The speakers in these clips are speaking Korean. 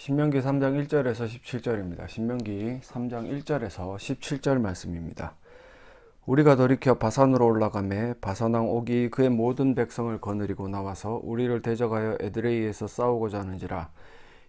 신명기 3장 1절에서 17절입니다. 신명기 3장 1절에서 17절 말씀입니다. 우리가 돌이켜 바산으로 올라가매 바산왕 옥이 그의 모든 백성을 거느리고 나와서 우리를 대적하여 에드레이에서 싸우고자 하는지라.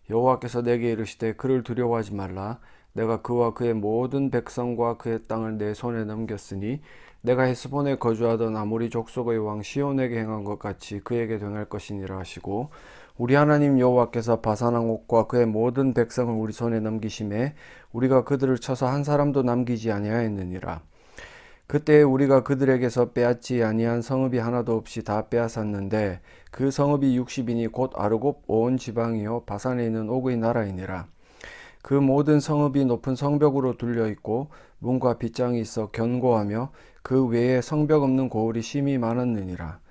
여호와께서 내게 이르시되 그를 두려워하지 말라. 내가 그와 그의 모든 백성과 그의 땅을 내 손에 넘겼으니 내가 헤스본에 거주하던 아모리 족속의 왕 시온에게 행한 것 같이 그에게 행할 것이니라 하시고, 우리 하나님 여호와께서 바산왕 옥과 그의 모든 백성을 우리 손에 넘기심에 우리가 그들을 쳐서 한 사람도 남기지 아니하였느니라. 그때 우리가 그들에게서 빼앗지 아니한 성읍이 하나도 없이 다 빼앗았는데 그 성읍이 60이니 곧 아르곱 온 지방이요 바산에 있는 옥의 나라이니라. 그 모든 성읍이 높은 성벽으로 둘려 있고 문과 빗장이 있어 견고하며 그 외에 성벽 없는 고을이 심히 많았느니라.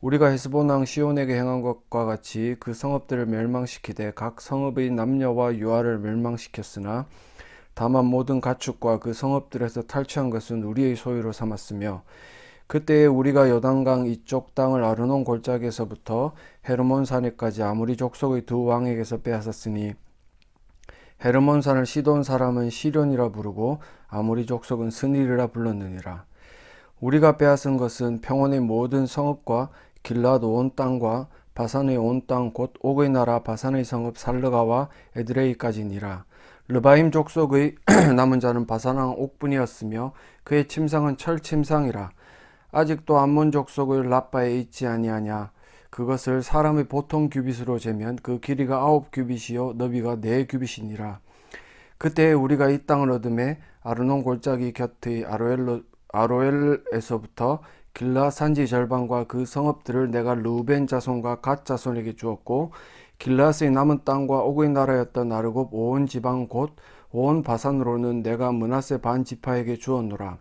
우리가 헤스본 왕 시온에게 행한 것과 같이 그 성읍들을 멸망시키되 각 성읍의 남녀와 유아를 멸망시켰으나 다만 모든 가축과 그 성읍들에서 탈취한 것은 우리의 소유로 삼았으며, 그때에 우리가 요단강 이쪽 땅을 아르논 골짜기에서부터 헤르몬 산에까지 아모리 족속의 두 왕에게서 빼앗았으니 헤르몬 산을 시돈 사람은 시련이라 부르고 아모리 족속은 스닐이라 불렀느니라. 우리가 빼앗은 것은 평원의 모든 성읍과 길랏 온 땅과 바산의 온 땅 곧 옥의 나라 바산의 성읍 살르가와 에드레이까지니라. 르바임 족속의 남은 자는 바산왕 옥뿐이었으며 그의 침상은 철 침상이라. 아직도 암몬 족속의 라빠에 있지 아니하냐. 그것을 사람의 보통 규빗으로 재면 그 길이가 9규빗이요 너비가 4규빗이니라. 그때 우리가 이 땅을 얻음에 아르논 골짜기 곁의 아로엘에서부터 길라 산지 절반과 그 성읍들을 내가 르우벤 자손과 갓 자손에게 주었고, 길라스의 남은 땅과 옥의 나라였던 아르곱 온 지방 곧 온 바산으로는 내가 므낫세 반 지파에게 주었노라.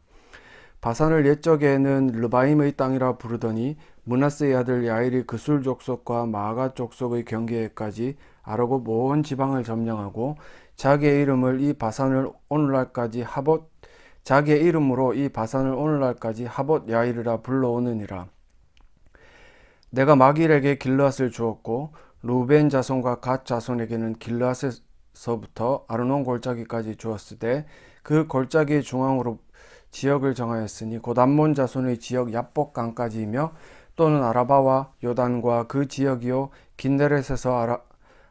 바산을 옛적에는 르바임의 땅이라 부르더니 므낫세의 아들 야일이 그술 족속과 마아가 족속의 경계에까지 아르곱 온 지방을 점령하고 자기의 이름으로 이 바산을 오늘날까지 하봇 야일이라 불러오느니라. 내가 마길에게 길르앗을 주었고 루벤 자손과 갓 자손에게는 길르앗에서부터 아르논 골짜기까지 주었으되 그 골짜기의 중앙으로 지역을 정하였으니 곧 암몬 자손의 지역 야복강까지이며 또는 아라바와 요단과 그 지역이요 긴네렛에서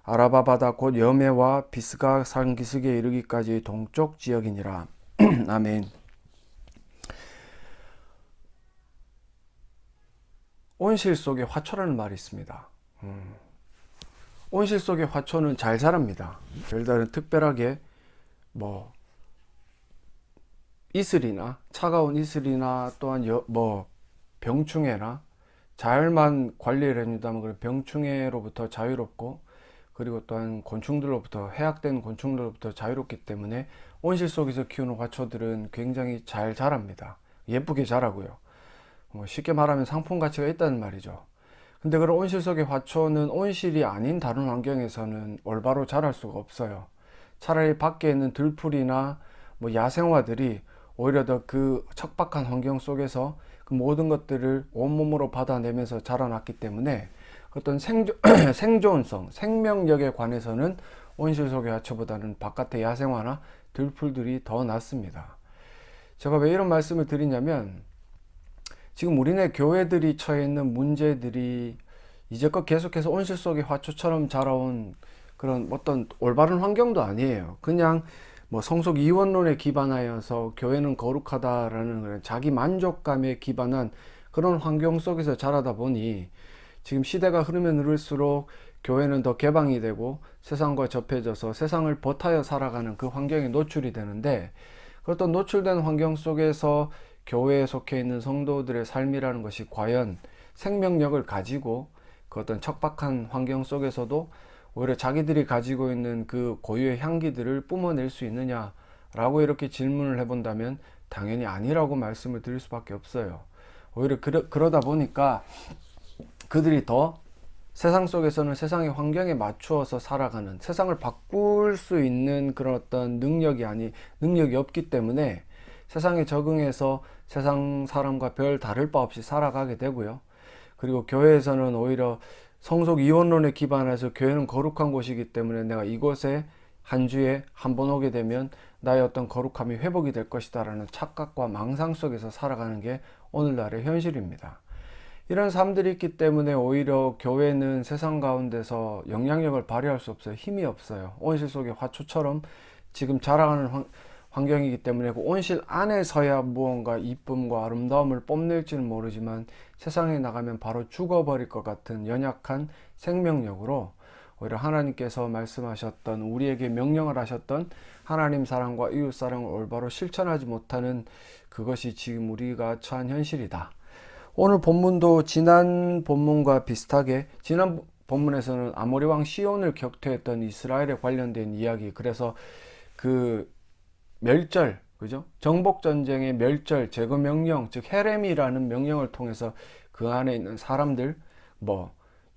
아라바 바다 곧 여메와 비스가 산기슭에 이르기까지 동쪽 지역이니라. 아멘. 온실 속에 화초라는 말이 있습니다. 온실 속의 화초는 잘 자랍니다. 별다른 특별하게 이슬이나 차가운 이슬이나 또한 병충해나 잘만 관리를 해준다면 그런 병충해로부터 자유롭고, 그리고 또한 곤충들로부터 해악된 곤충들로부터 자유롭기 때문에 온실 속에서 키우는 화초들은 굉장히 잘 자랍니다. 예쁘게 자라고요. 쉽게 말하면 상품 가치가 있다는 말이죠. 근데 그런 온실 속의 화초는 온실이 아닌 다른 환경에서는 올바로 자랄 수가 없어요. 차라리 밖에 있는 들풀이나 야생화들이 오히려 더 그 척박한 환경 속에서 그 모든 것들을 온몸으로 받아내면서 자라났기 때문에 어떤 생존성, 생명력에 관해서는 온실 속의 화초보다는 바깥의 야생화나 들풀들이 더 낫습니다. 제가 왜 이런 말씀을 드리냐면, 지금 우리네 교회들이 처해 있는 문제들이 이제껏 계속해서 온실 속의 화초처럼 자라온 그런 어떤 올바른 환경도 아니에요. 그냥 성속 이원론에 기반하여서 교회는 거룩하다라는 그런 자기 만족감에 기반한 그런 환경 속에서 자라다 보니 지금 시대가 흐르면 흐를수록 교회는 더 개방이 되고 세상과 접해져서 세상을 버타여 살아가는 그 환경에 노출이 되는데, 그렇던 노출된 환경 속에서 교회에 속해 있는 성도들의 삶이라는 것이 과연 생명력을 가지고 그 어떤 척박한 환경 속에서도 오히려 자기들이 가지고 있는 그 고유의 향기들을 뿜어낼 수 있느냐라고 이렇게 질문을 해본다면 당연히 아니라고 말씀을 드릴 수밖에 없어요. 오히려 그러다 보니까 그들이 더 세상 속에서는 세상의 환경에 맞추어서 살아가는, 세상을 바꿀 수 있는 그런 어떤 능력이 없기 때문에 세상에 적응해서 세상 사람과 별 다를 바 없이 살아가게 되고요. 그리고 교회에서는 오히려 성속 이원론에 기반해서 교회는 거룩한 곳이기 때문에 내가 이곳에 한 주에 한 번 오게 되면 나의 어떤 거룩함이 회복이 될 것이다 라는 착각과 망상 속에서 살아가는 게 오늘날의 현실입니다. 이런 사람들이 있기 때문에 오히려 교회는 세상 가운데서 영향력을 발휘할 수 없어요. 힘이 없어요. 온실 속의 화초처럼 지금 자라가는 환경이기 때문에 그 온실 안에서야 무언가 이쁨과 아름다움을 뽐낼지는 모르지만 세상에 나가면 바로 죽어버릴 것 같은 연약한 생명력으로 오히려 하나님께서 말씀하셨던, 우리에게 명령을 하셨던 하나님 사랑과 이웃 사랑을 올바로 실천하지 못하는 그것이 지금 우리가 처한 현실이다. 오늘 본문도 지난 본문과 비슷하게, 지난 본문에서는 아모리 왕 시온을 격퇴했던 이스라엘에 관련된 이야기, 그래서 그 멸절, 그죠? 정복 전쟁의 멸절, 제거 명령, 즉 헤렘이라는 명령을 통해서 그 안에 있는 사람들,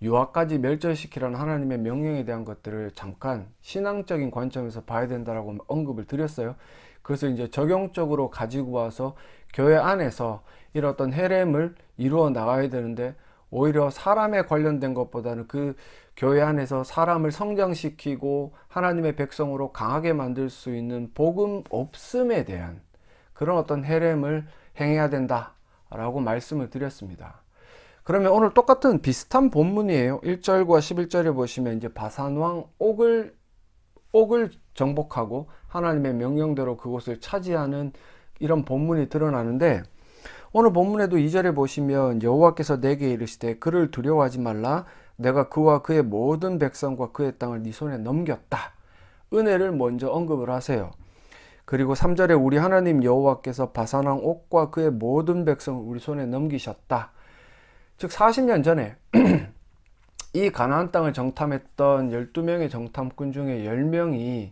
유아까지 멸절시키라는 하나님의 명령에 대한 것들을 잠깐 신앙적인 관점에서 봐야 된다라고 언급을 드렸어요. 그것을 이제 적용적으로 가지고 와서 교회 안에서 이런 어떤 헤렘을 이루어 나가야 되는데, 오히려 사람에 관련된 것보다는 그 교회 안에서 사람을 성장시키고 하나님의 백성으로 강하게 만들 수 있는 복음 없음에 대한 그런 어떤 헤렘을 행해야 된다라고 말씀을 드렸습니다. 그러면 오늘 똑같은 비슷한 본문이에요. 1절과 11절에 보시면 이제 바산왕 옥을 정복하고 하나님의 명령대로 그곳을 차지하는 이런 본문이 드러나는데, 오늘 본문에도 2절에 보시면 여호와께서 내게 이르시되 그를 두려워하지 말라. 내가 그와 그의 모든 백성과 그의 땅을 네 손에 넘겼다. 은혜를 먼저 언급을 하세요. 그리고 3절에 우리 하나님 여호와께서 바산왕 옥과 그의 모든 백성을 우리 손에 넘기셨다. 즉 40년 전에 이 가나안 땅을 정탐했던 12명의 정탐꾼 중에 10명이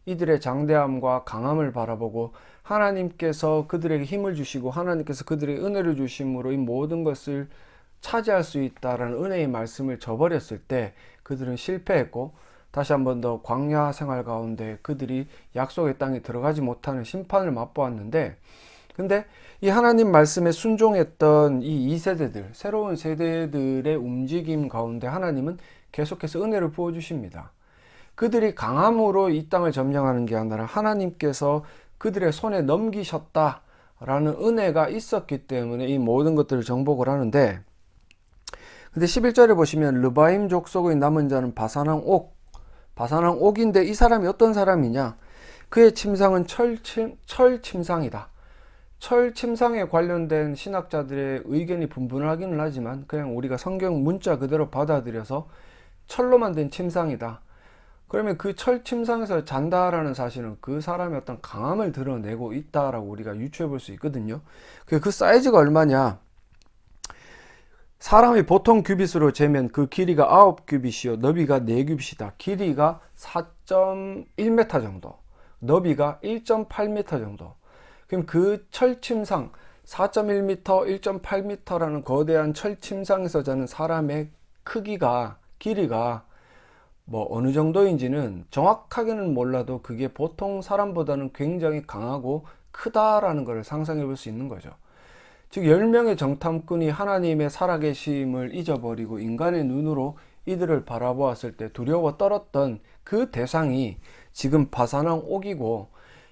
이들의 장대함과 강함을 바라보고 하나님께서 그들에게 힘을 주시고 하나님께서 그들에게 은혜를 주심으로 이 모든 것을 차지할 수 있다라는 은혜의 말씀을 저버렸을 때 그들은 실패했고, 다시 한 번 더 광야 생활 가운데 그들이 약속의 땅에 들어가지 못하는 심판을 맛보았는데, 근데 이 하나님 말씀에 순종했던 이 2세대들, 새로운 세대들의 움직임 가운데 하나님은 계속해서 은혜를 부어주십니다. 그들이 강함으로 이 땅을 점령하는 게 아니라 하나님께서 그들의 손에 넘기셨다라는 은혜가 있었기 때문에 이 모든 것들을 정복을 하는데, 근데 11절에 보시면 르바임 족속의 남은 자는 바산왕 옥인데 이 사람이 어떤 사람이냐? 그의 침상은 철 침상이다. 철 침상에 관련된 신학자들의 의견이 분분하기는 하지만 그냥 우리가 성경 문자 그대로 받아들여서 철로 만든 침상이다. 그러면 그 철 침상에서 잔다라는 사실은 그 사람의 어떤 강함을 드러내고 있다라고 우리가 유추해 볼 수 있거든요. 그 사이즈가 얼마냐? 사람이 보통 규빗으로 재면 그 길이가 9규빗이요 너비가 4규빗이다. 길이가 4.1m 정도, 너비가 1.8m 정도. 그럼 그 철침상 4.1m, 1.8m라는 거대한 철침상에서 자는 사람의 크기가, 길이가 어느 정도인지는 정확하게는 몰라도 그게 보통 사람보다는 굉장히 강하고 크다라는 것을 상상해 볼 수 있는 거죠. 즉 10명의 정탐꾼이 하나님의 살아계심을 잊어버리고 인간의 눈으로 이들을 바라보았을 때 두려워 떨었던 그 대상이 지금 바산왕 옥이고,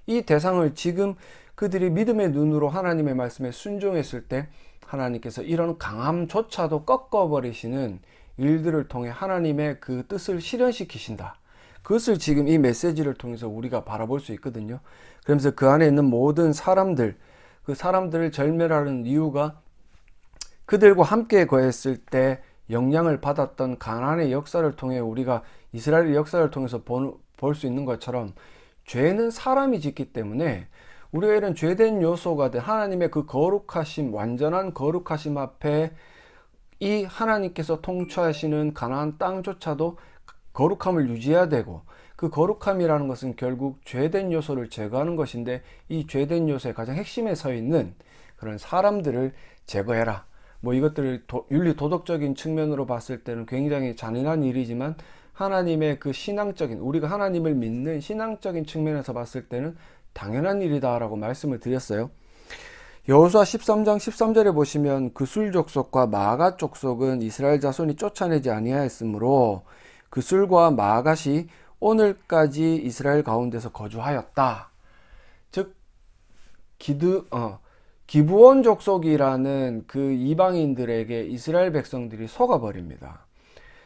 이 대상을 지금 그들이 믿음의 눈으로 하나님의 말씀에 순종했을 때 하나님께서 이런 강함조차도 꺾어버리시는 일들을 통해 하나님의 그 뜻을 실현시키신다. 그것을 지금 이 메시지를 통해서 우리가 바라볼 수 있거든요. 그러면서 그 안에 있는 모든 사람들, 그 사람들을 절멸하는 이유가 그들과 함께 거했을 때 영향을 받았던 가나안의 역사를 통해 우리가 이스라엘의 역사를 통해서 볼 수 있는 것처럼 죄는 사람이 짓기 때문에 우리가 이런 죄된 요소가 된 하나님의 그 거룩하심, 완전한 거룩하심 앞에 이 하나님께서 통치하시는 가나안 땅조차도 거룩함을 유지해야 되고, 그 거룩함이라는 것은 결국 죄된 요소를 제거하는 것인데, 이 죄된 요소의 가장 핵심에 서 있는 그런 사람들을 제거해라. 이것들을 윤리 도덕적인 측면으로 봤을 때는 굉장히 잔인한 일이지만 하나님의 그 신앙적인, 우리가 하나님을 믿는 신앙적인 측면에서 봤을 때는 당연한 일이다라고 말씀을 드렸어요. 여호수아 13장 13절에 보시면 그술 족속과 마가 족속은 이스라엘 자손이 쫓아내지 아니하였으므로 그술과 마갓이 오늘까지 이스라엘 가운데서 거주하였다. 즉 기브온 족속이라는 그 이방인들에게 이스라엘 백성들이 속아버립니다.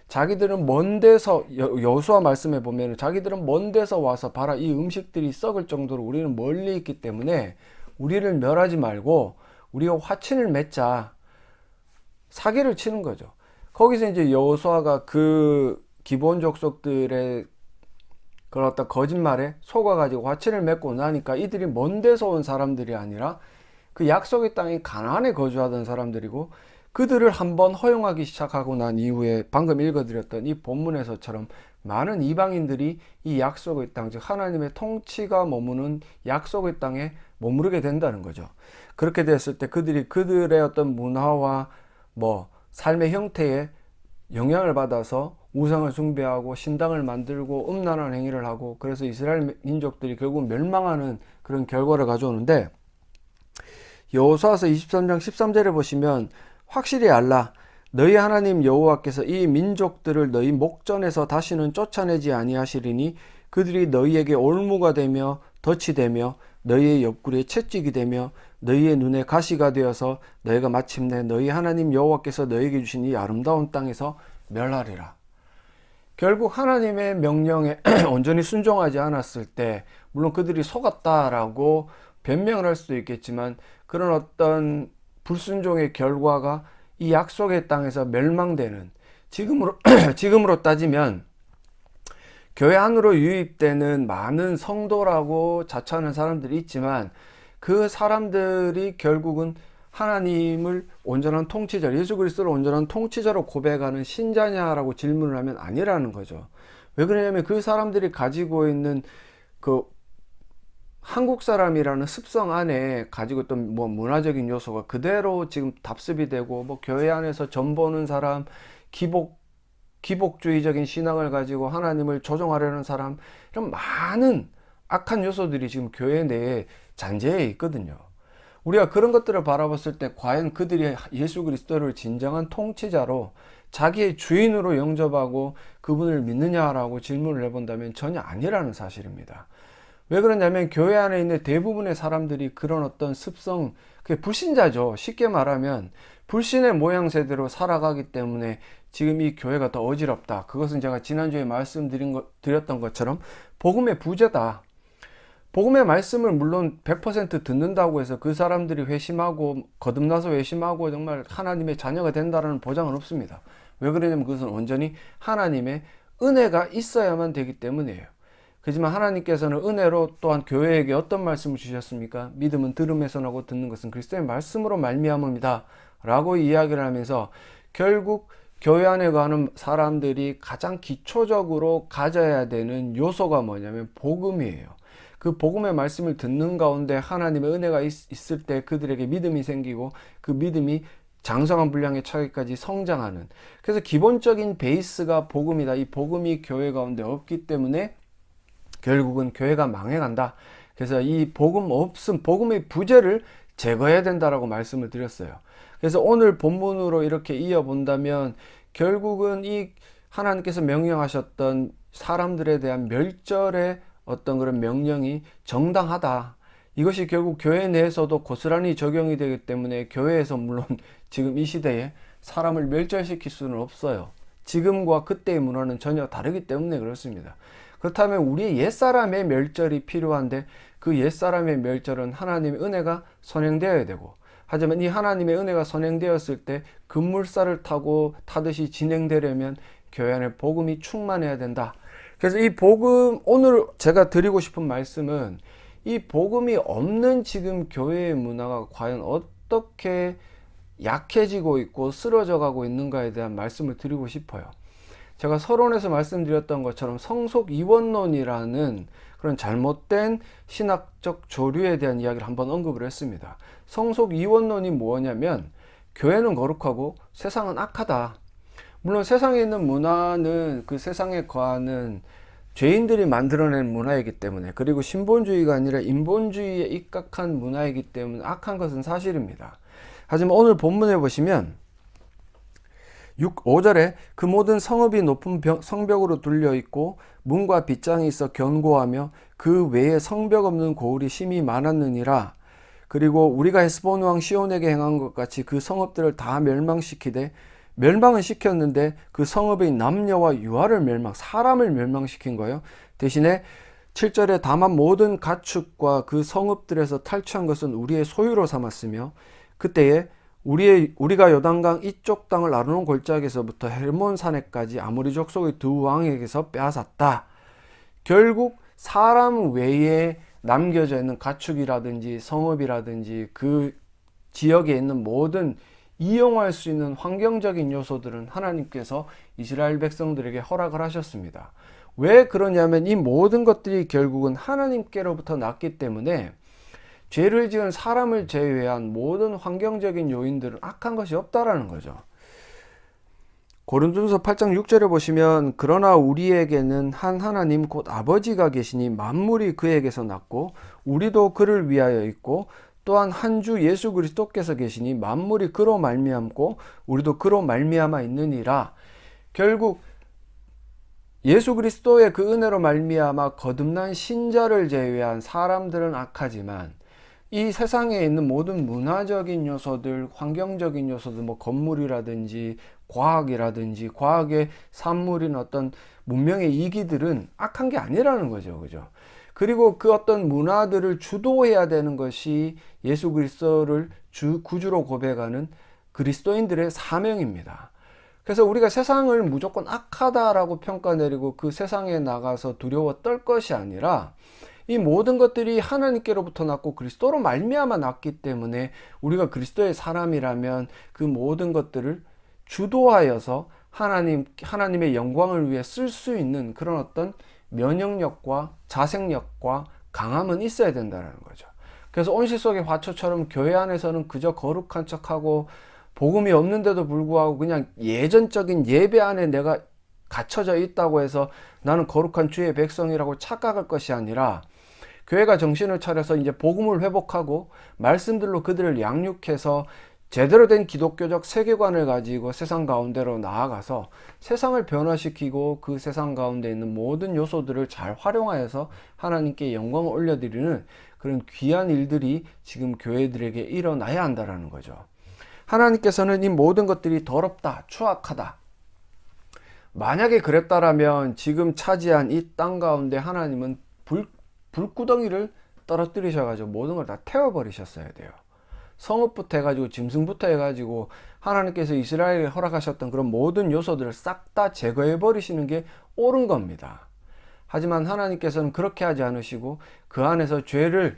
자기들은 먼 데서, 여호수아 말씀에 보면 자기들은 먼 데서 와서 봐라, 이 음식들이 썩을 정도로 우리는 멀리 있기 때문에 우리를 멸하지 말고 우리가 화친을 맺자, 사기를 치는 거죠. 거기서 이제 여호수아가 그 기브온 족속들의 그런 어떤 거짓말에 속아가지고 화친을 맺고 나니까 이들이 먼 데서 온 사람들이 아니라 그 약속의 땅인 가나안에 거주하던 사람들이고, 그들을 한번 허용하기 시작하고 난 이후에 방금 읽어드렸던 이 본문에서처럼 많은 이방인들이 이 약속의 땅, 즉 하나님의 통치가 머무는 약속의 땅에 머무르게 된다는 거죠. 그렇게 됐을 때 그들이 그들의 어떤 문화와 삶의 형태에 영향을 받아서 우상을 숭배하고 신당을 만들고 음란한 행위를 하고, 그래서 이스라엘 민족들이 결국 멸망하는 그런 결과를 가져오는데, 여호수아서 23장 13절에 보시면 확실히 알라, 너희 하나님 여호와께서 이 민족들을 너희 목전에서 다시는 쫓아내지 아니하시리니 그들이 너희에게 올무가 되며 덫이 되며 너희의 옆구리에 채찍이 되며 너희의 눈에 가시가 되어서 너희가 마침내 너희 하나님 여호와께서 너희에게 주신 이 아름다운 땅에서 멸하리라. 결국 하나님의 명령에 온전히 순종하지 않았을 때, 물론 그들이 속았다라고 변명을 할 수도 있겠지만, 그런 어떤 불순종의 결과가 이 약속의 땅에서 멸망되는, 지금으로 따지면 교회 안으로 유입되는 많은 성도라고 자처하는 사람들이 있지만, 그 사람들이 결국은 하나님을 온전한 통치자, 예수 그리스도를 온전한 통치자로 고백하는 신자냐라고 질문을 하면 아니라는 거죠. 왜 그러냐면 그 사람들이 가지고 있는 그 한국 사람이라는 습성 안에 가지고 있던 문화적인 요소가 그대로 지금 답습이 되고, 교회 안에서 점 보는 사람, 기복주의적인 신앙을 가지고 하나님을 조종하려는 사람, 이런 많은 악한 요소들이 지금 교회 내에 잔재해 있거든요. 우리가 그런 것들을 바라봤을 때 과연 그들이 예수 그리스도를 진정한 통치자로 자기의 주인으로 영접하고 그분을 믿느냐라고 질문을 해본다면 전혀 아니라는 사실입니다. 왜 그러냐면 교회 안에 있는 대부분의 사람들이 그런 어떤 습성, 그게 불신자죠. 쉽게 말하면 불신의 모양새대로 살아가기 때문에 지금 이 교회가 더 어지럽다. 그것은 제가 지난주에 말씀드렸던 것처럼 복음의 부재다. 복음의 말씀을 물론 100% 듣는다고 해서 그 사람들이 회심하고 거듭나서 회심하고 정말 하나님의 자녀가 된다는 보장은 없습니다. 왜 그러냐면 그것은 온전히 하나님의 은혜가 있어야만 되기 때문이에요. 그렇지만 하나님께서는 은혜로 또한 교회에게 어떤 말씀을 주셨습니까? 믿음은 들음에서 나고 듣는 것은 그리스도의 말씀으로 말미암음이다 라고 이야기를 하면서, 결국 교회 안에 가는 사람들이 가장 기초적으로 가져야 되는 요소가 뭐냐면 복음이에요. 그 복음의 말씀을 듣는 가운데 하나님의 은혜가 있을 때 그들에게 믿음이 생기고, 그 믿음이 장성한 분량에 차기까지 성장하는, 그래서 기본적인 베이스가 복음이다. 이 복음이 교회 가운데 없기 때문에 결국은 교회가 망해간다. 그래서 이 복음의 부재를 제거해야 된다라고 말씀을 드렸어요. 그래서 오늘 본문으로 이렇게 이어본다면 결국은 이 하나님께서 명령하셨던 사람들에 대한 멸절의 어떤 그런 명령이 정당하다. 이것이 결국 교회 내에서도 고스란히 적용이 되기 때문에 교회에서 물론 지금 이 시대에 사람을 멸절시킬 수는 없어요. 지금과 그때의 문화는 전혀 다르기 때문에 그렇습니다. 그렇다면 우리의 옛사람의 멸절이 필요한데, 그 옛사람의 멸절은 하나님의 은혜가 선행되어야 되고, 하지만 이 하나님의 은혜가 선행되었을 때 급물살을 타듯이 진행되려면 교회 안에 복음이 충만해야 된다. 그래서 이 복음, 오늘 제가 드리고 싶은 말씀은 이 복음이 없는 지금 교회의 문화가 과연 어떻게 약해지고 있고 쓰러져 가고 있는가에 대한 말씀을 드리고 싶어요. 제가 서론에서 말씀드렸던 것처럼 성속 이원론이라는 그런 잘못된 신학적 조류에 대한 이야기를 한번 언급을 했습니다. 성속 이원론이 뭐냐면 교회는 거룩하고 세상은 악하다. 물론 세상에 있는 문화는 그 세상에 거하는 죄인들이 만들어낸 문화이기 때문에, 그리고 신본주의가 아니라 인본주의에 입각한 문화이기 때문에 악한 것은 사실입니다. 하지만 오늘 본문에 보시면 5절에 그 모든 성읍이 높은 성벽으로 둘려 있고 문과 빗장이 있어 견고하며 그 외에 성벽 없는 고을이 심히 많았느니라. 그리고 우리가 헤스본 왕 시온에게 행한 것 같이 그 성읍들을 다 멸망시키되, 멸망은 시켰는데 그 성읍의 남녀와 유아를 사람을 멸망시킨 거예요. 대신에 7절에 다만 모든 가축과 그 성읍들에서 탈취한 것은 우리의 소유로 삼았으며 그때에 우리가 요단강 이쪽 땅을 아르논 골짜기에서부터 헬몬 산에까지 아모리 족속의 두 왕에게서 빼앗았다. 결국 사람 외에 남겨져 있는 가축이라든지 성읍이라든지 그 지역에 있는 모든 이용할 수 있는 환경적인 요소들은 하나님께서 이스라엘 백성들에게 허락을 하셨습니다. 왜 그러냐면 이 모든 것들이 결국은 하나님께로부터 났기 때문에 죄를 지은 사람을 제외한 모든 환경적인 요인들은 악한 것이 없다라는 거죠. 고린도전서 8장 6절에 보시면 그러나 우리에게는 한 하나님 곧 아버지가 계시니 만물이 그에게서 났고 우리도 그를 위하여 있고 또한 한 주 예수 그리스도께서 계시니 만물이 그로 말미암고 우리도 그로 말미암아 있느니라. 결국 예수 그리스도의 그 은혜로 말미암아 거듭난 신자를 제외한 사람들은 악하지만 이 세상에 있는 모든 문화적인 요소들, 환경적인 요소들, 뭐 건물이라든지 과학이라든지 과학의 산물인 어떤 문명의 이기들은 악한 게 아니라는 거죠. 그죠? 그리고 그 어떤 문화들을 주도해야 되는 것이 예수 그리스도를 구주로 고백하는 그리스도인들의 사명입니다. 그래서 우리가 세상을 무조건 악하다라고 평가 내리고 그 세상에 나가서 두려워 떨 것이 아니라 이 모든 것들이 하나님께로부터 났고 그리스도로 말미암아 났기 때문에 우리가 그리스도의 사람이라면 그 모든 것들을 주도하여서 하나님의 영광을 위해 쓸 수 있는 그런 어떤 면역력과 자생력과 강함은 있어야 된다는 거죠. 그래서 온실 속의 화초처럼 교회 안에서는 그저 거룩한 척하고 복음이 없는데도 불구하고 그냥 예전적인 예배 안에 내가 갇혀져 있다고 해서 나는 거룩한 주의 백성이라고 착각할 것이 아니라 교회가 정신을 차려서 이제 복음을 회복하고 말씀들로 그들을 양육해서 제대로 된 기독교적 세계관을 가지고 세상 가운데로 나아가서 세상을 변화시키고 그 세상 가운데 있는 모든 요소들을 잘 활용하여서 하나님께 영광을 올려드리는 그런 귀한 일들이 지금 교회들에게 일어나야 한다는 거죠. 하나님께서는 이 모든 것들이 더럽다, 추악하다. 만약에 그랬다라면 지금 차지한 이 땅 가운데 하나님은 불구덩이를 떨어뜨리셔가지고 모든 걸 다 태워버리셨어야 돼요. 성읍부터 해가지고 짐승부터 해가지고 하나님께서 이스라엘에 허락하셨던 그런 모든 요소들을 싹 다 제거해 버리시는 게 옳은 겁니다. 하지만 하나님께서는 그렇게 하지 않으시고 그 안에서 죄를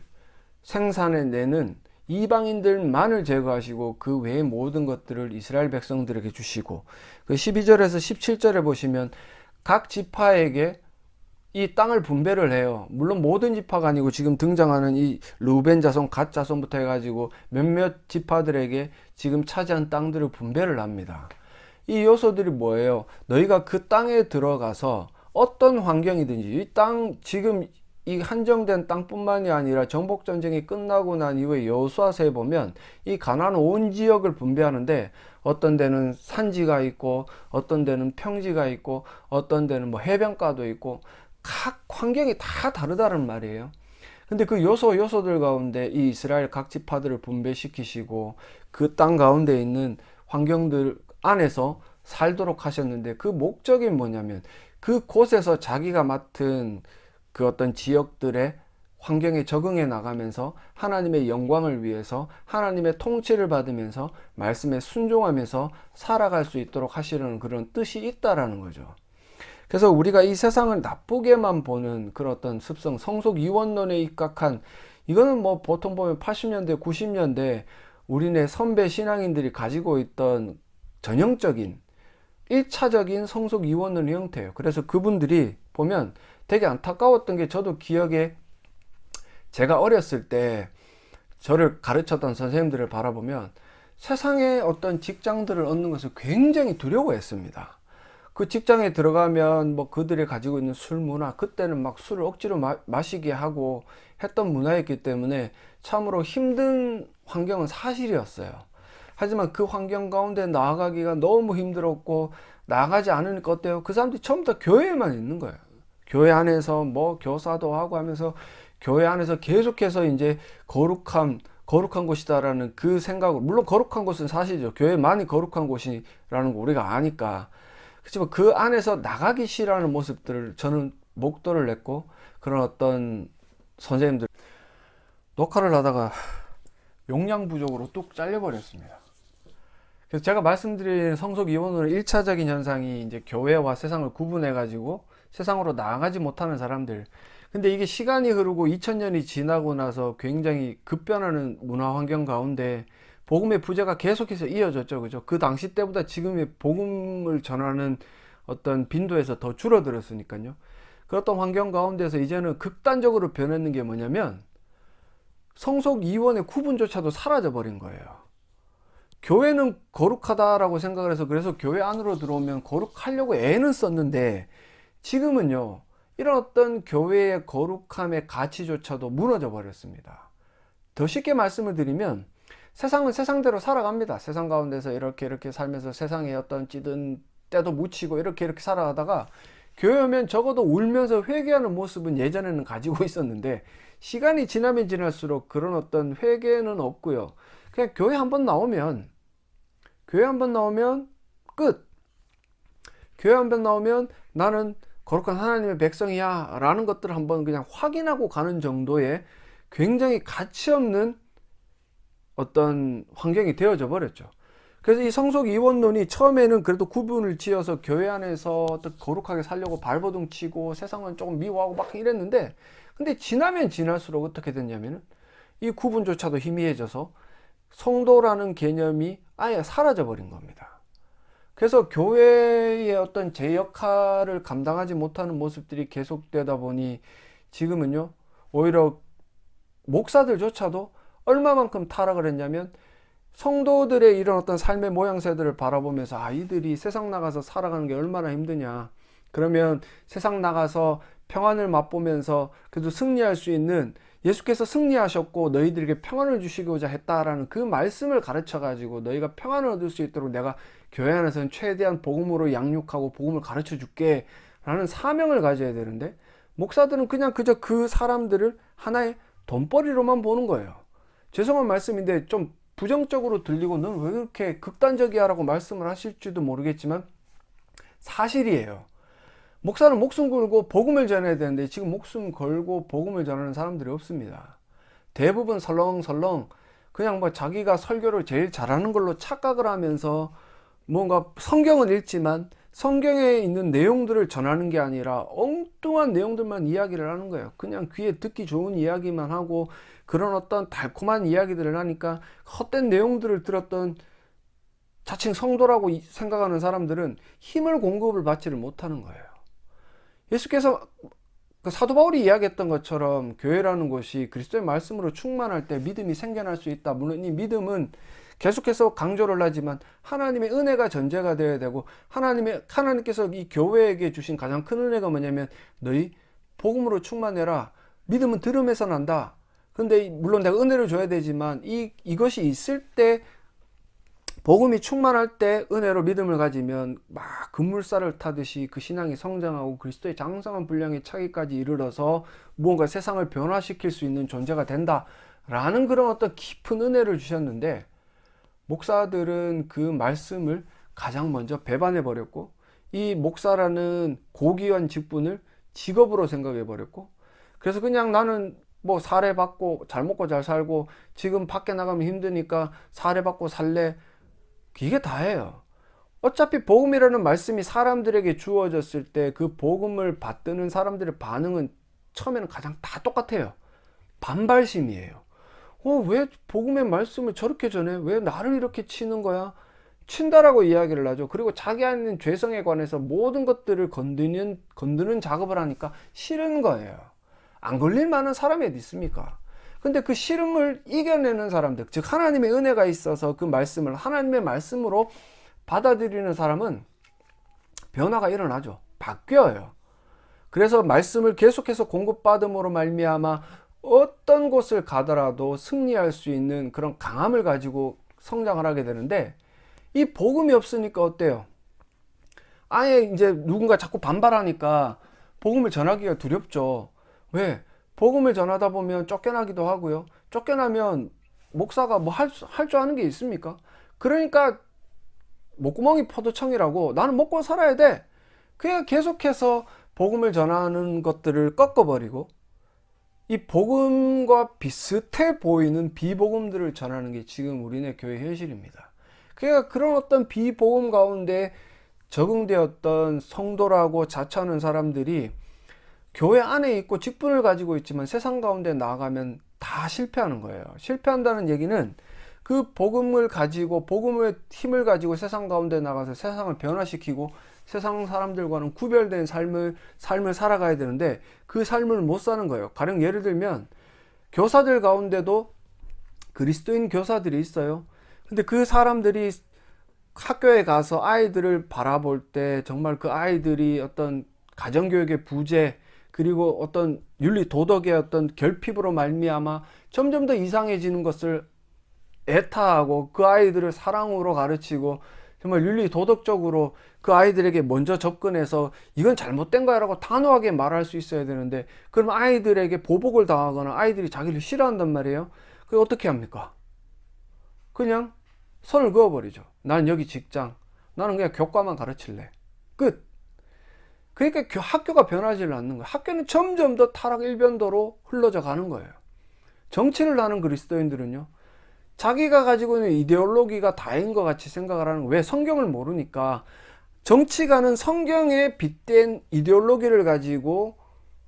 생산해내는 이방인들만을 제거하시고 그 외의 모든 것들을 이스라엘 백성들에게 주시고 그 12절에서 17절에 보시면 각 지파에게 이 땅을 분배를 해요. 물론 모든 지파가 아니고 지금 등장하는 이 르우벤 자손, 갓 자손부터 해가지고 몇몇 지파들에게 지금 차지한 땅들을 분배를 합니다. 이 요소들이 뭐예요? 너희가 그 땅에 들어가서 어떤 환경이든지 이 땅 지금 이 한정된 땅뿐만이 아니라 정복전쟁이 끝나고 난 이후에 여호수아서에 보면 이 가나안 온 지역을 분배하는데 어떤 데는 산지가 있고 어떤 데는 평지가 있고 어떤 데는 뭐 해변가도 있고 각 환경이 다 다르다는 말이에요. 근데 그 요소들 가운데 이 이스라엘 각 지파들을 분배시키시고 그 땅 가운데 있는 환경들 안에서 살도록 하셨는데 그 목적이 뭐냐면 그 곳에서 자기가 맡은 그 어떤 지역들의 환경에 적응해 나가면서 하나님의 영광을 위해서 하나님의 통치를 받으면서 말씀에 순종하면서 살아갈 수 있도록 하시려는 그런 뜻이 있다라는 거죠. 그래서 우리가 이 세상을 나쁘게만 보는 그런 어떤 습성, 성속 이원론에 입각한 이거는 뭐 보통 보면 80년대, 90년대 우리네 선배 신앙인들이 가지고 있던 전형적인 1차적인 성속 이원론의 형태예요. 그래서 그분들이 보면 되게 안타까웠던 게 저도 기억에 제가 어렸을 때 저를 가르쳤던 선생님들을 바라보면 세상의 어떤 직장들을 얻는 것을 굉장히 두려워했습니다. 그 직장에 들어가면 뭐 그들이 가지고 있는 술 문화, 그때는 막 술을 억지로 마시게 하고 했던 문화였기 때문에 참으로 힘든 환경은 사실이었어요. 하지만 그 환경 가운데 나아가기가 너무 힘들었고, 나아가지 않으니까 어때요? 그 사람들이 처음부터 교회에만 있는 거예요. 교회 안에서 뭐 교사도 하고 하면서 교회 안에서 계속해서 이제 거룩한 곳이다라는 그 생각으로, 물론 거룩한 곳은 사실이죠. 교회만이 거룩한 곳이라는 거 우리가 아니까. 그렇지만 그 안에서 나가기 싫어하는 모습들을 저는 목도를 냈고, 그런 어떤 선생님들 녹화를 하다가 용량 부족으로 뚝 잘려버렸습니다. 그래서 제가 말씀드린 성속 이원론의 1차적인 현상이 이제 교회와 세상을 구분해 가지고 세상으로 나아가지 못하는 사람들. 근데 이게 시간이 흐르고 2000년이 지나고 나서 굉장히 급변하는 문화 환경 가운데 복음의 부재가 계속해서 이어졌죠. 그죠? 그 당시 때보다 지금의 복음을 전하는 어떤 빈도에서 더 줄어들었으니까요. 그랬던 환경 가운데서 이제는 극단적으로 변했는 게 뭐냐면 성속 이원의 구분조차도 사라져 버린 거예요. 교회는 거룩하다라고 생각을 해서, 그래서 교회 안으로 들어오면 거룩하려고 애는 썼는데, 지금은요, 이런 어떤 교회의 거룩함의 가치조차도 무너져 버렸습니다. 더 쉽게 말씀을 드리면, 세상은 세상대로 살아갑니다. 세상 가운데서 이렇게 살면서 세상에 어떤 찌든 때도 묻히고 이렇게 살아가다가, 교회 오면 적어도 울면서 회개하는 모습은 예전에는 가지고 있었는데, 시간이 지나면 지날수록 그런 어떤 회개는 없고요. 그냥 교회 한번 나오면 끝. 교회 한번 나오면 나는 거룩한 하나님의 백성이야 라는 것들을 한번 그냥 확인하고 가는 정도의 굉장히 가치 없는 어떤 환경이 되어져 버렸죠. 그래서 이 성속 이원론이 처음에는 그래도 구분을 지어서 교회 안에서 거룩하게 살려고 발버둥 치고 세상은 조금 미워하고 막 이랬는데, 근데 지나면 지날수록 어떻게 됐냐면은 이 구분조차도 희미해져서 성도라는 개념이 아예 사라져 버린 겁니다. 그래서 교회의 어떤 제 역할을 감당하지 못하는 모습들이 계속되다 보니 지금은요, 오히려 목사들조차도 얼마만큼 타락을 했냐면, 성도들의 이런 어떤 삶의 모양새들을 바라보면서 이들이 세상 나가서 살아가는 게 얼마나 힘드냐, 그러면 세상 나가서 평안을 맛보면서 그래도 승리할 수 있는, 예수께서 승리하셨고 너희들에게 평안을 주시고자 했다라는 그 말씀을 가르쳐 가지고 너희가 평안을 얻을 수 있도록 내가 교회 안에서는 최대한 복음으로 양육하고 복음을 가르쳐 줄게 라는 사명을 가져야 되는데, 목사들은 그냥 그저 그 사람들을 하나의 돈벌이로만 보는 거예요. 죄송한 말씀인데 좀 부정적으로 들리고 넌 왜 그렇게 극단적이야 라고 말씀을 하실지도 모르겠지만 사실이에요. 목사는 목숨 걸고 복음을 전해야 되는데 지금 목숨 걸고 복음을 전하는 사람들이 없습니다. 대부분 설렁설렁 그냥 뭐 자기가 설교를 제일 잘하는 걸로 착각을 하면서 뭔가 성경은 읽지만 성경에 있는 내용들을 전하는 게 아니라 엉뚱한 내용들만 이야기를 하는 거예요. 그냥 귀에 듣기 좋은 이야기만 하고 그런 어떤 달콤한 이야기들을 하니까 헛된 내용들을 들었던 자칭 성도라고 생각하는 사람들은 힘을 공급을 받지를 못하는 거예요. 예수께서 사도 바울이 이야기했던 것처럼 교회라는 곳이 그리스도의 말씀으로 충만할 때 믿음이 생겨날 수 있다. 물론 이 믿음은 계속해서 강조를 하지만 하나님의 은혜가 전제가 되어야 되고, 하나님께서 이 교회에게 주신 가장 큰 은혜가 뭐냐면 너희 복음으로 충만해라. 믿음은 들음에서 난다. 근데 물론 내가 은혜를 줘야 되지만 이것이 있을 때, 복음이 충만할 때 은혜로 믿음을 가지면 막 급물살을 타듯이 그 신앙이 성장하고 그리스도의 장성한 분량에 차기까지 이르러서 무언가 세상을 변화시킬 수 있는 존재가 된다라는 그런 어떤 깊은 은혜를 주셨는데, 목사들은 그 말씀을 가장 먼저 배반해 버렸고, 이 목사라는 고귀한 직분을 직업으로 생각해 버렸고, 그래서 그냥 나는 뭐 사례 받고 잘 먹고 잘 살고 지금 밖에 나가면 힘드니까 사례 받고 살래, 이게 다예요. 어차피 복음이라는 말씀이 사람들에게 주어졌을 때 그 복음을 받드는 사람들의 반응은 처음에는 가장 다 똑같아요. 반발심이에요. 왜 복음의 말씀을 저렇게 전해? 왜 나를 이렇게 치는 거야? 친다라고 이야기를 하죠. 그리고 자기 안에 있는 죄성에 관해서 모든 것들을 건드는 작업을 하니까 싫은 거예요. 안 걸릴 만한 사람이 어디 있습니까? 근데 그 싫음을 이겨내는 사람들, 즉 하나님의 은혜가 있어서 그 말씀을 하나님의 말씀으로 받아들이는 사람은 변화가 일어나죠. 바뀌어요. 그래서 말씀을 계속해서 공급받음으로 말미암아 어떤 곳을 가더라도 승리할 수 있는 그런 강함을 가지고 성장을 하게 되는데, 이 복음이 없으니까 어때요? 아예 이제 누군가 자꾸 반발하니까 복음을 전하기가 두렵죠. 왜? 복음을 전하다 보면 쫓겨나기도 하고요. 쫓겨나면 목사가 뭐 할 줄 아는 게 있습니까? 그러니까 목구멍이 포도청이라고, 나는 먹고 살아야 돼. 그냥 계속해서 복음을 전하는 것들을 꺾어버리고 이 복음과 비슷해 보이는 비복음들을 전하는 게 지금 우리네 교회 현실입니다. 그러니까 그런 어떤 비복음 가운데 적응되었던 성도라고 자처하는 사람들이 교회 안에 있고 직분을 가지고 있지만 세상 가운데 나아가면 다 실패하는 거예요. 실패한다는 얘기는 그 복음을 가지고, 복음의 힘을 가지고 세상 가운데 나가서 세상을 변화시키고 세상 사람들과는 구별된 삶을 살아가야 되는데 그 삶을 못 사는 거예요. 가령 예를 들면 교사들 가운데도 그리스도인 교사들이 있어요. 근데 그 사람들이 학교에 가서 아이들을 바라볼 때 정말 그 아이들이 어떤 가정교육의 부재, 그리고 어떤 윤리 도덕의 어떤 결핍으로 말미암아 점점 더 이상해지는 것을 애타하고 그 아이들을 사랑으로 가르치고 정말 윤리 도덕적으로 그 아이들에게 먼저 접근해서 이건 잘못된 거야 라고 단호하게 말할 수 있어야 되는데, 그럼 아이들에게 보복을 당하거나 아이들이 자기를 싫어한단 말이에요. 그게 어떻게 합니까? 그냥 선을 그어버리죠. 난 여기 직장, 나는 그냥 교과만 가르칠래. 끝. 그러니까 학교가 변하지 않는 거예요. 학교는 점점 더 타락 일변도로 흘러져 가는 거예요. 정치를 하는 그리스도인들은요, 자기가 가지고 있는 이데올로기가 다인 것 같이 생각을 하는 거예요. 왜? 성경을 모르니까. 정치가는 성경에 빗댄 이데올로기를 가지고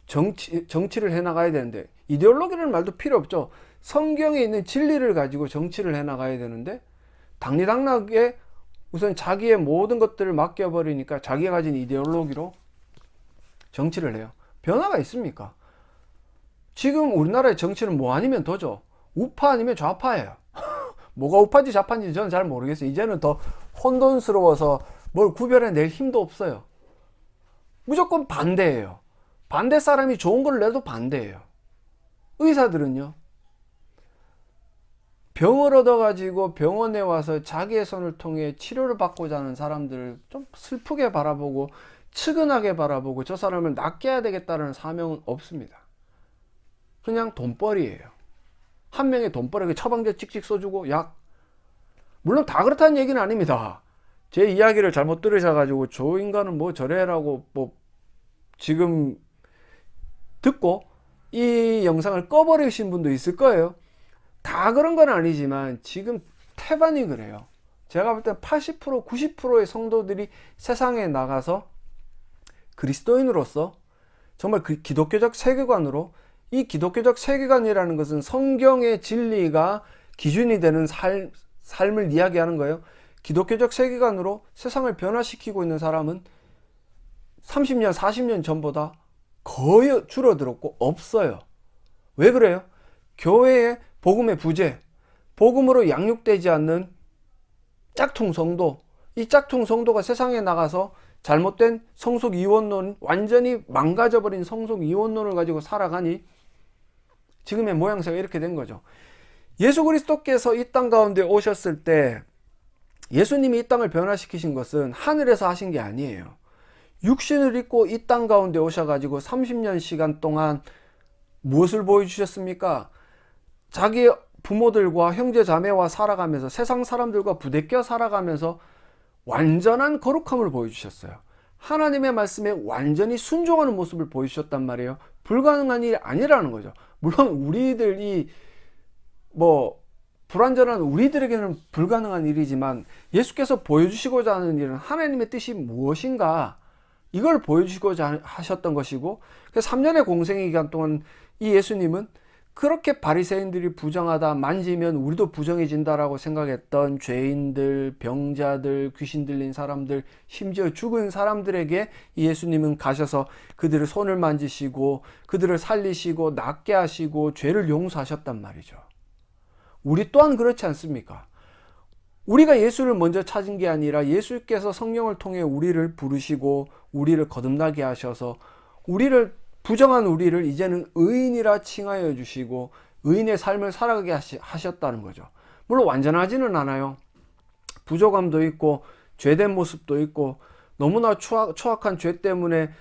정치를 해나가야 되는데, 이데올로기라는 말도 필요 없죠. 성경에 있는 진리를 가지고 정치를 해나가야 되는데, 당리당락에 우선 자기의 모든 것들을 맡겨버리니까 자기가 가진 이데올로기로 정치를 해요. 변화가 있습니까? 지금 우리나라의 정치는 뭐 아니면 더죠. 우파 아니면 좌파예요. 뭐가 우파인지 좌파인지 저는 잘 모르겠어요. 이제는 더 혼돈스러워서 뭘 구별해낼 힘도 없어요. 무조건 반대예요. 반대 사람이 좋은 걸 내도 반대예요. 의사들은요, 병을 얻어가지고 병원에 와서 자기의 손을 통해 치료를 받고자 하는 사람들을 좀 슬프게 바라보고 측은하게 바라보고 저 사람을 낫게 해야 되겠다는 사명은 없습니다. 그냥 돈벌이에요. 한 명의 돈벌이에 처방제 찍찍 써주고 약. 물론 다 그렇다는 얘기는 아닙니다. 제 이야기를 잘못 들으셔가지고 저 인간은 뭐 저래라고 뭐 지금 듣고 이 영상을 꺼버리신 분도 있을 거예요. 다 그런 건 아니지만 지금 태반이 그래요. 제가 볼 때 80% 90%의 성도들이 세상에 나가서 그리스도인으로서 정말 그 기독교적 세계관으로, 이 기독교적 세계관이라는 것은 성경의 진리가 기준이 되는 삶을 이야기하는 거예요. 기독교적 세계관으로 세상을 변화시키고 있는 사람은 30년 40년 전보다 거의 줄어들었고 없어요. 왜 그래요? 교회의 복음의 부재, 복음으로 양육되지 않는 짝퉁 성도, 이 짝퉁 성도가 세상에 나가서 잘못된 성속 이원론, 완전히 망가져버린 성속 이원론을 가지고 살아가니 지금의 모양새가 이렇게 된 거죠. 예수 그리스도께서 이 땅 가운데 오셨을 때 예수님이 이 땅을 변화시키신 것은 하늘에서 하신 게 아니에요. 육신을 입고 이 땅 가운데 오셔가지고 30년 시간 동안 무엇을 보여주셨습니까? 자기 부모들과 형제 자매와 살아가면서 세상 사람들과 부대껴 살아가면서 완전한 거룩함을 보여주셨어요. 하나님의 말씀에 완전히 순종하는 모습을 보여주셨단 말이에요. 불가능한 일이 아니라는 거죠. 물론 우리들이 불완전한 우리들에게는 불가능한 일이지만 예수께서 보여주시고자 하는 일은 하나님의 뜻이 무엇인가, 이걸 보여주시고자 하셨던 것이고, 3년의 공생의 기간 동안 이 예수님은 그렇게 바리새인들이 부정하다, 만지면 우리도 부정해진다라고 생각했던 죄인들, 병자들, 귀신 들린 사람들, 심지어 죽은 사람들에게 이 예수님은 가셔서 그들의 손을 만지시고 그들을 살리시고 낫게 하시고 죄를 용서하셨단 말이죠. 우리 또한 그렇지 않습니까? 우리가 예수를 먼저 찾은 게 아니라 예수께서 성령을 통해 우리를 부르시고 우리를 거듭나게 하셔서 우리를 부정한 우리를 이제는 의인이라 칭하여 주시고 의인의 삶을 살아가게 하셨다는 거죠. 물론 완전하지는 않아요. 부족함도 있고 죄된 모습도 있고 너무나 추악한 죄 때문에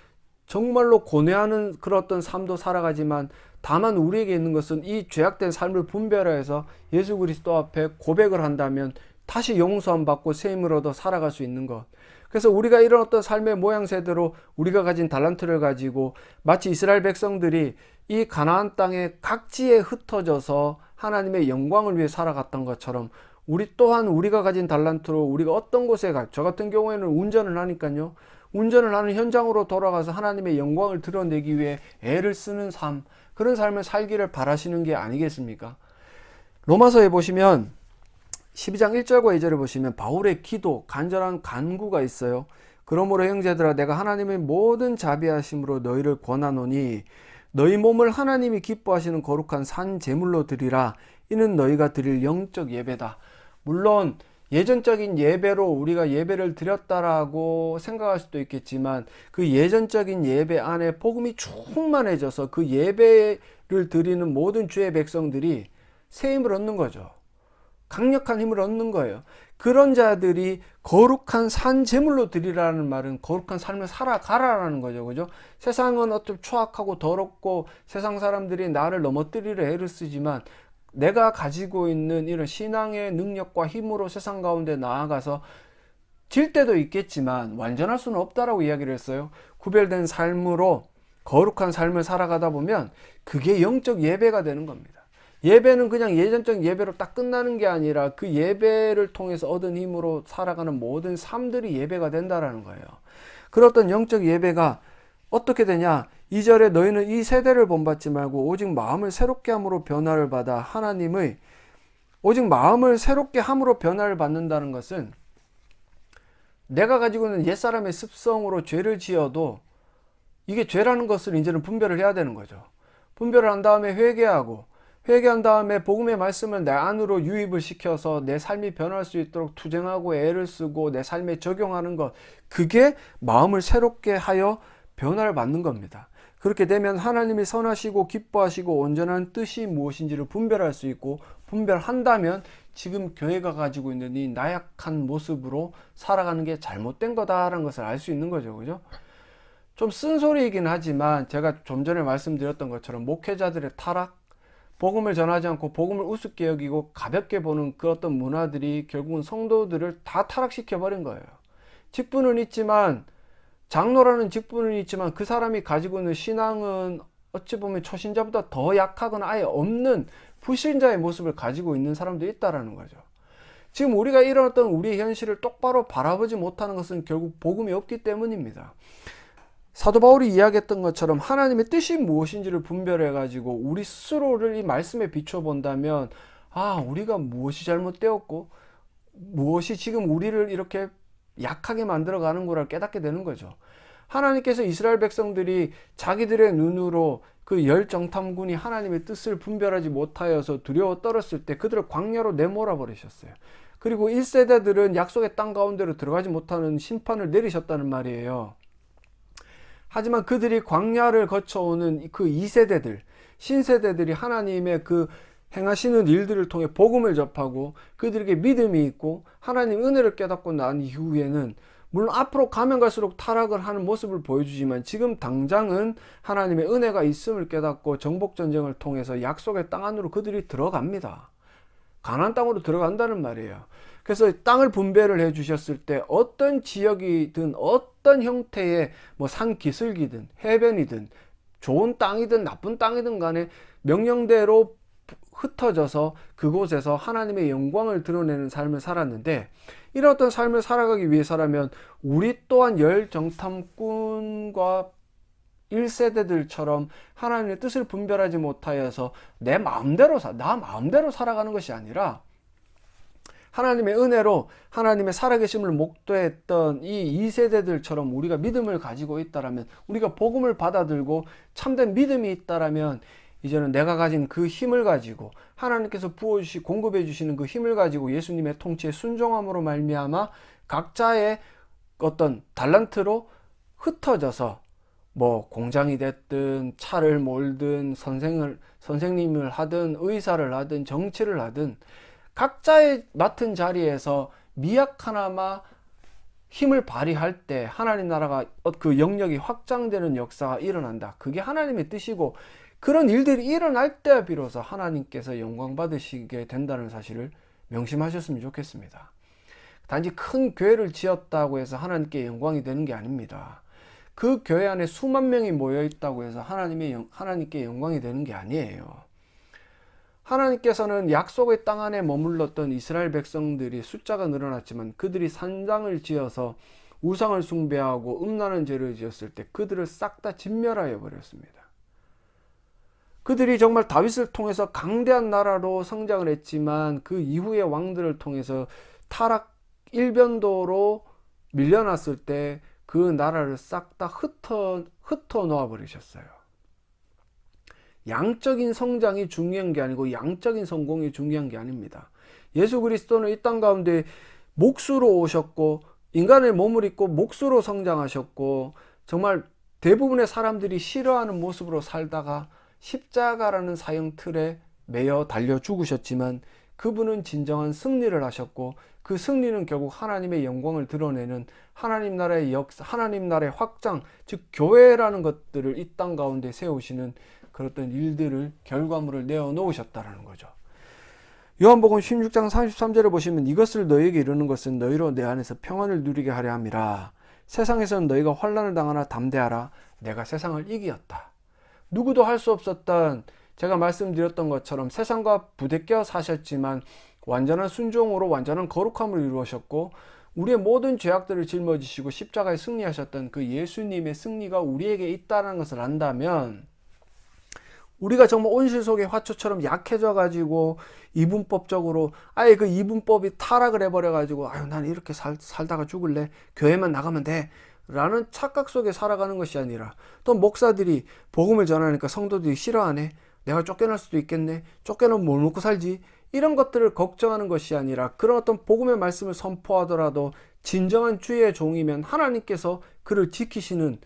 정말로 고뇌하는 그런 어떤 삶도 살아가지만 다만 우리에게 있는 것은 이 죄악된 삶을 분별해서 예수 그리스도 앞에 고백을 한다면 다시 용서함 받고 세임을 얻어 살아갈 수 있는 것. 그래서 우리가 이런 어떤 삶의 모양새대로 우리가 가진 달란트를 가지고 마치 이스라엘 백성들이 이 가나안 땅의 각지에 흩어져서 하나님의 영광을 위해 살아갔던 것처럼 우리 또한 우리가 가진 달란트로 우리가 어떤 곳에 저 같은 경우에는 운전을 하니까요. 운전을 하는 현장으로 돌아가서 하나님의 영광을 드러내기 위해 애를 쓰는 삶, 그런 삶을 살기를 바라시는 게 아니겠습니까? 로마서에 보시면 12장 1절과 2절에 보시면 바울의 기도, 간절한 간구가 있어요. 그러므로 형제들아 내가 하나님의 모든 자비하심으로 너희를 권하노니 너희 몸을 하나님이 기뻐하시는 거룩한 산 제물로 드리라. 이는 너희가 드릴 영적 예배다. 물론 예전적인 예배로 우리가 예배를 드렸다라고 생각할 수도 있겠지만 그 예전적인 예배 안에 복음이 충만해져서 그 예배를 드리는 모든 주의 백성들이 새 힘을 얻는 거죠. 강력한 힘을 얻는 거예요. 그런 자들이 거룩한 산 제물로 드리라는 말은 거룩한 삶을 살아가라라는 거죠. 그죠? 세상은 어떻게 추악하고 더럽고 세상 사람들이 나를 넘어뜨리려 애를 쓰지만 내가 가지고 있는 이런 신앙의 능력과 힘으로 세상 가운데 나아가서 질 때도 있겠지만 완전할 수는 없다라고 이야기를 했어요. 구별된 삶으로 거룩한 삶을 살아가다 보면 그게 영적 예배가 되는 겁니다. 예배는 그냥 예전적 예배로 딱 끝나는 게 아니라 그 예배를 통해서 얻은 힘으로 살아가는 모든 삶들이 예배가 된다라는 거예요. 그런 어떤 영적 예배가 어떻게 되냐? 2절에 너희는 이 세대를 본받지 말고 오직 마음을 새롭게 함으로 변화를 받아 하나님의 오직 마음을 새롭게 함으로 변화를 받는다는 것은 내가 가지고 있는 옛사람의 습성으로 죄를 지어도 이게 죄라는 것을 이제는 분별을 해야 되는 거죠. 분별을 한 다음에 회개한 다음에 복음의 말씀을 내 안으로 유입을 시켜서 내 삶이 변할 수 있도록 투쟁하고 애를 쓰고 내 삶에 적용하는 것, 그게 마음을 새롭게 하여 변화를 받는 겁니다. 그렇게 되면 하나님이 선하시고 기뻐하시고 온전한 뜻이 무엇인지를 분별할 수 있고, 분별한다면 지금 교회가 가지고 있는 이 나약한 모습으로 살아가는 게 잘못된 거다라는 것을 알 수 있는 거죠. 그죠? 좀 쓴소리이긴 하지만 제가 좀 전에 말씀드렸던 것처럼 목회자들의 타락, 복음을 전하지 않고 복음을 우습게 여기고 가볍게 보는 그 어떤 문화들이 결국은 성도들을 다 타락시켜 버린 거예요. 직분은 있지만, 장로라는 직분은 있지만 그 사람이 가지고 있는 신앙은 어찌 보면 초신자보다 더 약하거나 아예 없는 불신자의 모습을 가지고 있는 사람도 있다라는 거죠. 지금 우리가 이런 어떤 우리의 현실을 똑바로 바라보지 못하는 것은 결국 복음이 없기 때문입니다. 사도 바울이 이야기했던 것처럼 하나님의 뜻이 무엇인지를 분별해 가지고 우리 스스로를 이 말씀에 비춰본다면, 우리가 무엇이 잘못되었고 무엇이 지금 우리를 이렇게 약하게 만들어가는 거를 깨닫게 되는 거죠. 하나님께서 이스라엘 백성들이 자기들의 눈으로 그 열 정탐군이 하나님의 뜻을 분별하지 못하여서 두려워 떨었을 때 그들을 광야로 내몰아 버리셨어요. 그리고 1세대들은 약속의 땅 가운데로 들어가지 못하는 심판을 내리셨다는 말이에요. 하지만 그들이 광야를 거쳐오는 그 2세대들, 신세대들이 하나님의 그 행하시는 일들을 통해 복음을 접하고 그들에게 믿음이 있고 하나님 은혜를 깨닫고 난 이후에는 물론 앞으로 가면 갈수록 타락을 하는 모습을 보여주지만 지금 당장은 하나님의 은혜가 있음을 깨닫고 정복전쟁을 통해서 약속의 땅 안으로 그들이 들어갑니다. 가나안 땅으로 들어간다는 말이에요. 그래서 땅을 분배를 해 주셨을 때 어떤 지역이든 어떤 형태의 산 기슭이든 해변이든 좋은 땅이든 나쁜 땅이든 간에 명령대로 흩어져서 그곳에서 하나님의 영광을 드러내는 삶을 살았는데, 이런 어떤 삶을 살아가기 위해서라면 우리 또한 열 정탐꾼과 1세대들처럼 하나님의 뜻을 분별하지 못하여서 나 마음대로 살아가는 것이 아니라 하나님의 은혜로 하나님의 살아계심을 목도했던 이 2세대들처럼 우리가 믿음을 가지고 있다라면, 우리가 복음을 받아들고 참된 믿음이 있다라면 이제는 내가 가진 그 힘을 가지고 하나님께서 부어주시 공급해 주시는 그 힘을 가지고 예수님의 통치에 순종함으로 말미암아 각자의 어떤 달란트로 흩어져서 뭐 공장이 됐든 차를 몰든 선생님을 하든 의사를 하든 정치를 하든 각자의 맡은 자리에서 미약 하나마 힘을 발휘할 때 하나님 나라가 그 영역이 확장되는 역사가 일어난다. 그게 하나님의 뜻이고 그런 일들이 일어날 때 비로소 하나님께서 영광 받으시게 된다는 사실을 명심하셨으면 좋겠습니다. 단지 큰 교회를 지었다고 해서 하나님께 영광이 되는 게 아닙니다. 그 교회 안에 수만 명이 모여 있다고 해서 하나님께 영광이 되는 게 아니에요. 하나님께서는 약속의 땅 안에 머물렀던 이스라엘 백성들이 숫자가 늘어났지만 그들이 산당을 지어서 우상을 숭배하고 음란한 죄를 지었을 때 그들을 싹 다 진멸하여 버렸습니다. 그들이 정말 다윗을 통해서 강대한 나라로 성장을 했지만 그 이후의 왕들을 통해서 타락 일변도로 밀려났을 때 그 나라를 싹 다 흩어 놓아 버리셨어요. 양적인 성장이 중요한 게 아니고 양적인 성공이 중요한 게 아닙니다. 예수 그리스도는 이 땅 가운데 몫으로 오셨고 인간의 몸을 입고 몫으로 성장하셨고 정말 대부분의 사람들이 싫어하는 모습으로 살다가 십자가라는 사형 틀에 매여 달려 죽으셨지만 그분은 진정한 승리를 하셨고 그 승리는 결국 하나님의 영광을 드러내는 하나님 나라의 역사, 하나님 나라의 확장, 즉 교회라는 것들을 이 땅 가운데 세우시는 그런 일들을 결과물을 내어놓으셨다라는 거죠. 요한복음 16장 33절에 보시면 이것을 너희에게 이르는 것은 너희로 내 안에서 평안을 누리게 하려 함이라. 세상에서는 너희가 환난을 당하나 담대하라. 내가 세상을 이기었다. 누구도 할 수 없었던 제가 말씀드렸던 것처럼 세상과 부대껴 사셨지만 완전한 순종으로 완전한 거룩함을 이루셨고 우리의 모든 죄악들을 짊어지시고 십자가에 승리하셨던 그 예수님의 승리가 우리에게 있다는 것을 안다면 우리가 정말 온실 속의 화초처럼 약해져 가지고 이분법적으로 아예 그 이분법이 타락을 해버려 가지고 아유 난 이렇게 살다가 죽을래 교회만 나가면 돼 라는 착각 속에 살아가는 것이 아니라 또 목사들이 복음을 전하니까 성도들이 싫어하네 내가 쫓겨날 수도 있겠네 쫓겨나면 뭘 먹고 살지 이런 것들을 걱정하는 것이 아니라 그런 어떤 복음의 말씀을 선포하더라도 진정한 주의 종이면 하나님께서 그를 지키시는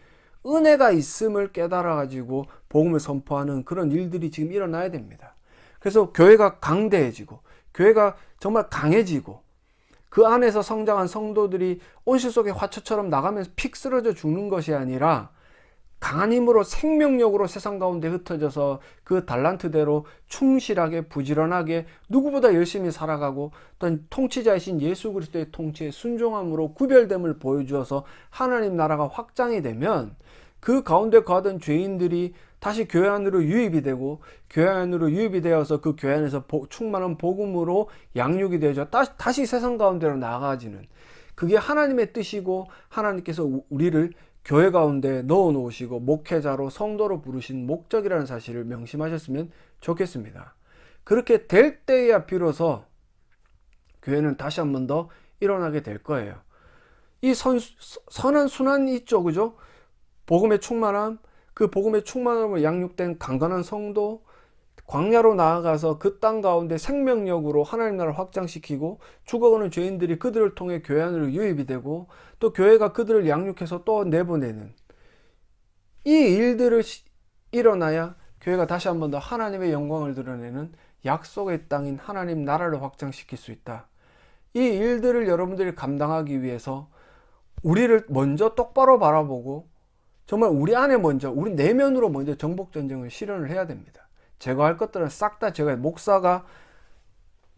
은혜가 있음을 깨달아 가지고 복음을 선포하는 그런 일들이 지금 일어나야 됩니다. 그래서 교회가 강대해지고 교회가 정말 강해지고 그 안에서 성장한 성도들이 온실 속의 화초처럼 나가면서 픽 쓰러져 죽는 것이 아니라 강한 힘으로 생명력으로 세상 가운데 흩어져서 그 달란트대로 충실하게 부지런하게 누구보다 열심히 살아가고 어떤 통치자이신 예수 그리스도의 통치에 순종함으로 구별됨을 보여주어서 하나님 나라가 확장이 되면 그 가운데 거하던 죄인들이 다시 교회 안으로 유입이 되고 교회 안으로 유입이 되어서 그 교회 안에서 충만한 복음으로 양육이 되어져 다시 세상 가운데로 나아가지는 그게 하나님의 뜻이고 하나님께서 우리를 교회 가운데 넣어 놓으시고 목회자로 성도로 부르신 목적이라는 사실을 명심하셨으면 좋겠습니다. 그렇게 될 때야 비로소 교회는 다시 한 번 더 일어나게 될 거예요. 이 선한 순환이 있죠, 그죠? 복음의 충만함, 그 복음의 충만함으로 양육된 강건한 성도, 광야로 나아가서 그 땅 가운데 생명력으로 하나님 나라를 확장시키고 죽어가는 죄인들이 그들을 통해 교회 안으로 유입이 되고 또 교회가 그들을 양육해서 또 내보내는 이 일들을 일어나야 교회가 다시 한 번 더 하나님의 영광을 드러내는 약속의 땅인 하나님 나라를 확장시킬 수 있다. 이 일들을 여러분들이 감당하기 위해서 우리를 먼저 똑바로 바라보고 정말 우리 안에 먼저 우리 내면으로 먼저 정복전쟁을 실현을 해야 됩니다. 제거할 것들은 싹 다 제거해. 목사가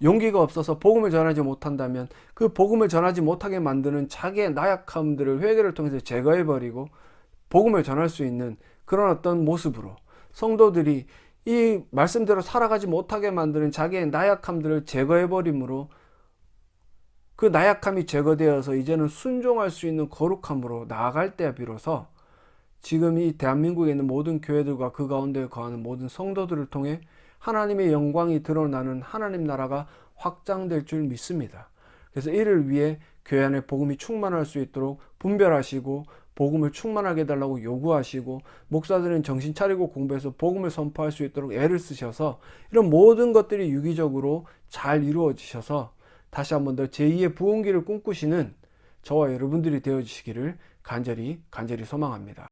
용기가 없어서 복음을 전하지 못한다면 그 복음을 전하지 못하게 만드는 자기의 나약함들을 회개를 통해서 제거해버리고 복음을 전할 수 있는 그런 어떤 모습으로 성도들이 이 말씀대로 살아가지 못하게 만드는 자기의 나약함들을 제거해버림으로 그 나약함이 제거되어서 이제는 순종할 수 있는 거룩함으로 나아갈 때야 비로소 지금 이 대한민국에 있는 모든 교회들과 그 가운데 거하는 모든 성도들을 통해 하나님의 영광이 드러나는 하나님 나라가 확장될 줄 믿습니다. 그래서 이를 위해 교회 안에 복음이 충만할 수 있도록 분별하시고 복음을 충만하게 해달라고 요구하시고, 목사들은 정신 차리고 공부해서 복음을 선포할 수 있도록 애를 쓰셔서 이런 모든 것들이 유기적으로 잘 이루어지셔서 다시 한번 더 제2의 부흥기를 꿈꾸시는 저와 여러분들이 되어주시기를 간절히 소망합니다.